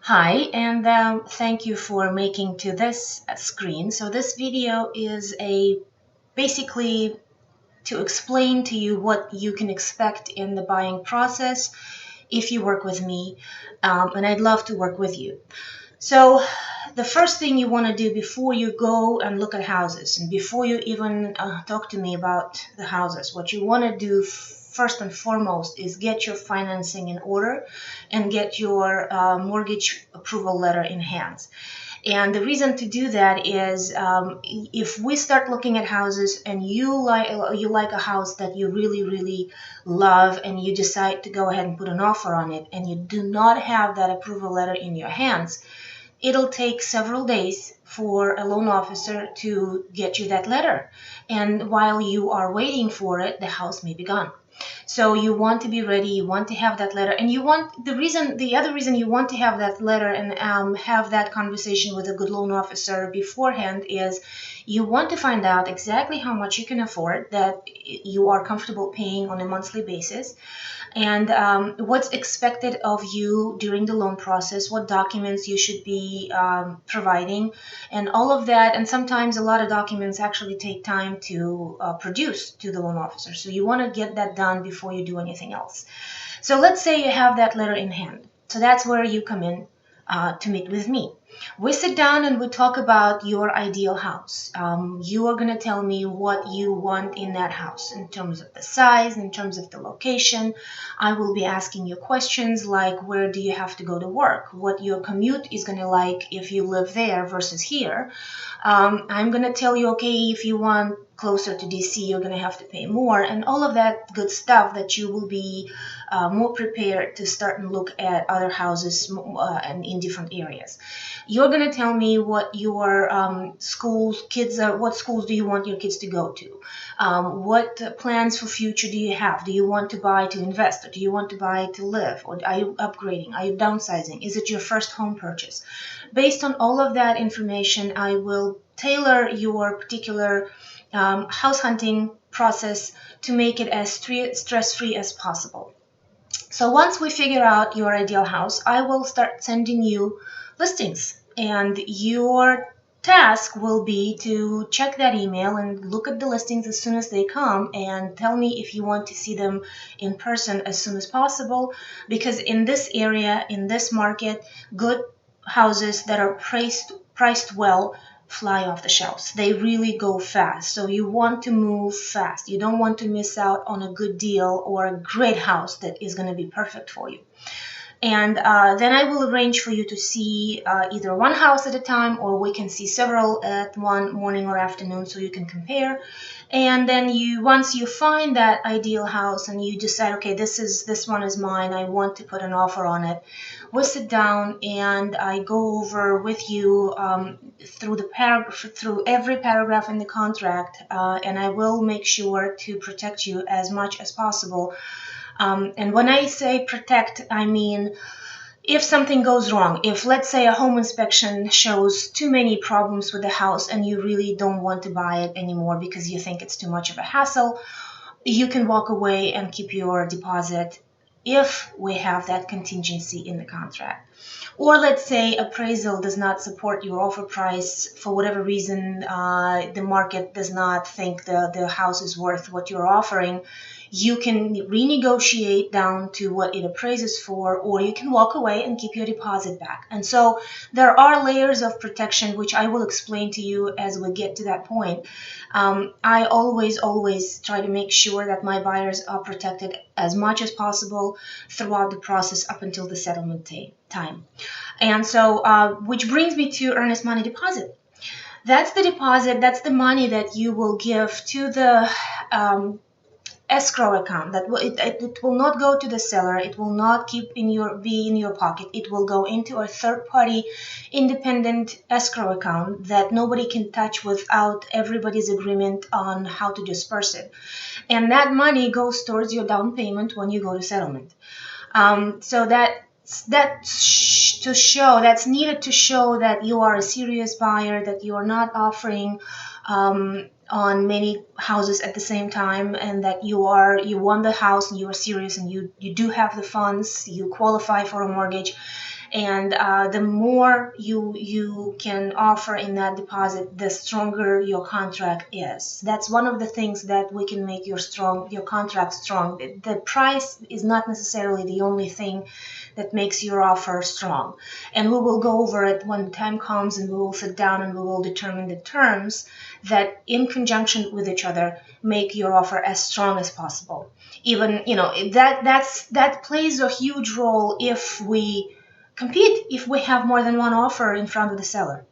Hi, and thank you for making to this screen. So this video is a basically to explain to you what you can expect in the buying process if you work with me, and I'd love to work with you. So the first thing you want to do before you go and look at houses and before you even talk to me about the houses, what you want to do first and foremost is get your financing in order and get your mortgage approval letter in hand. And the reason to do that is if we start looking at houses and you like a house that you really love and you decide to go ahead and put an offer on it and you do not have that approval letter in your hands, it'll take several days for a loan officer to get you that letter. And while you are waiting for it, the house may be gone. So you want to be ready, you want to have that letter, and the other reason you want to have that letter and have that conversation with a good loan officer beforehand is you want to find out exactly how much you can afford that you are comfortable paying on a monthly basis, and what's expected of you during the loan process, what documents you should be providing, and all of that. And sometimes a lot of documents actually take time to produce to the loan officer. So you want to get that done before you do anything else. So let's say you have that letter in hand. So that's where you come in to meet with me. We sit down and we talk about your ideal house. You are going to tell me what you want in that house in terms of the size, in terms of the location. I will be asking you questions like where do you have to go to work, what your commute is going to like if you live there versus here. I'm going to tell you, okay, if you want closer to DC, you're going to have to pay more, and all of that good stuff that you will be more prepared to start and look at other houses and in different areas. You're going to tell me what your what schools do you want your kids to go to? What plans for future do you have? Do you want to buy to invest, or do you want to buy to live, or are you upgrading? Are you downsizing? Is it your first home purchase? Based on all of that information, I will tailor your particular house hunting process to make it as stress-free as possible. So once we figure out your ideal house, I will start sending you listings, and your task will be to check that email and look at the listings as soon as they come and tell me if you want to see them in person as soon as possible, because in this area, in this market, good houses that are priced well fly off the shelves. They really go fast. So you want to move fast. You don't want to miss out on a good deal or a great house that is going to be perfect for you. And then I will arrange for you to see either one house at a time, or we can see several at one morning or afternoon so you can compare. And then once you find that ideal house and you decide, okay, this one is mine, I want to put an offer on it, we'll sit down and I go over with you through every paragraph in the contract, and I will make sure to protect you as much as possible. And when I say protect, I mean if something goes wrong, if let's say a home inspection shows too many problems with the house and you really don't want to buy it anymore because you think it's too much of a hassle, you can walk away and keep your deposit if we have that contingency in the contract. Or let's say appraisal does not support your offer price for whatever reason, the market does not think the house is worth what you're offering. You can renegotiate down to what it appraises for, or you can walk away and keep your deposit back. And so there are layers of protection, which I will explain to you as we get to that point. I always try to make sure that my buyers are protected as much as possible throughout the process up until the settlement time. And so, which brings me to earnest money deposit. That's the deposit, that's the money that you will give to the escrow account. That it will not go to the seller. It will not be in your pocket. It will go into a third-party independent escrow account that nobody can touch without everybody's agreement on how to disperse it. And that money goes towards your down payment when you go to settlement. So that's needed to show that you are a serious buyer, that you are not offering on many houses at the same time, and that you want the house and you are serious and you do have the funds, you qualify for a mortgage. and the more you can offer in that deposit, the stronger your contract is. That's one of the things that we can make your contract strong. The price is not necessarily the only thing that makes your offer strong, and we will go over it when the time comes, and we will sit down and we will determine the terms that in conjunction with each other make your offer as strong as possible. Even, that plays a huge role if we compete, if we have more than one offer in front of the seller.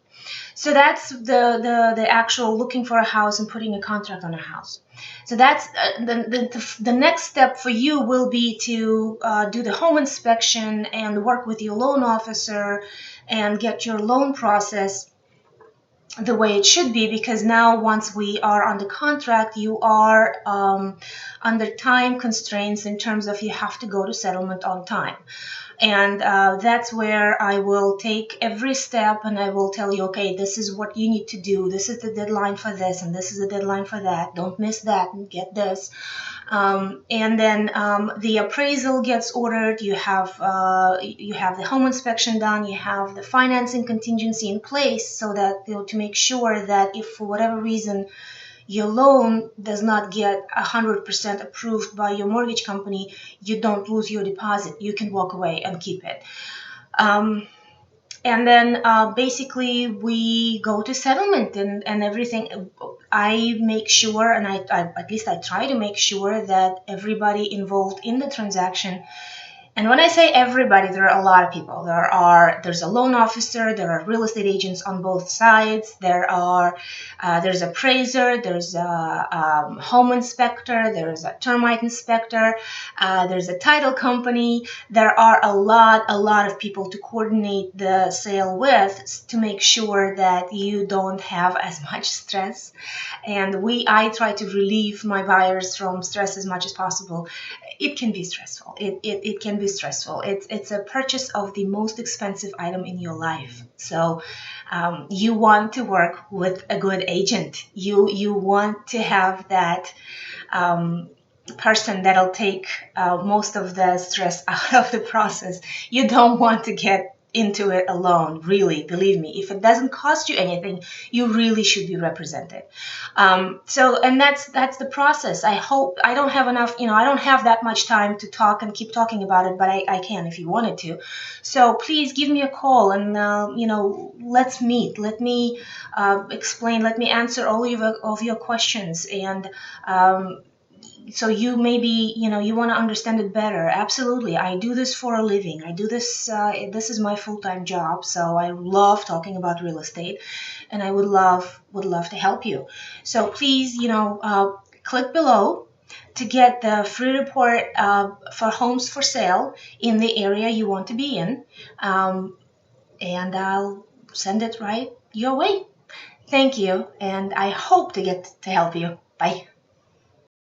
So that's the actual looking for a house and putting a contract on a house. So that's the next step for you will be to do the home inspection and work with your loan officer and get your loan process the way it should be, because now once we are under contract, you are under time constraints in terms of you have to go to settlement on time. And that's where I will take every step and I will tell you, okay, this is what you need to do. This is the deadline for this, and this is the deadline for that. Don't miss that and get this. And then the appraisal gets ordered. You have the home inspection done. You have the financing contingency in place so that to make sure that if for whatever reason your loan does not get 100% approved by your mortgage company, you don't lose your deposit. You can walk away and keep it. And then basically we go to settlement and everything. I make sure, and I at least I try to make sure that everybody involved in the transaction. And when I say everybody, there are a lot of people. There's a loan officer, there are real estate agents on both sides, there's appraiser, there's a home inspector, there's a termite inspector, there's a title company. There are a lot of people to coordinate the sale with to make sure that you don't have as much stress. And I try to relieve my buyers from stress as much as possible. It can be stressful. It can be stressful. It's a purchase of the most expensive item in your life. So you want to work with a good agent. You want to have that person that'll take most of the stress out of the process. You don't want to get into it alone, really. Believe me, if it doesn't cost you anything, you really should be represented. And that's the process. I hope I don't have enough, I don't have that much time to talk and keep talking about it, but I can if you wanted to. So please give me a call and let's meet. Let me explain. Let me answer all of your questions, and so you maybe, you want to understand it better. Absolutely. I do this for a living. I do this, this is my full-time job. So I love talking about real estate, and I would love to help you. So please, click below to get the free report for homes for sale in the area you want to be in. And I'll send it right your way. Thank you. And I hope to get to help you. Bye.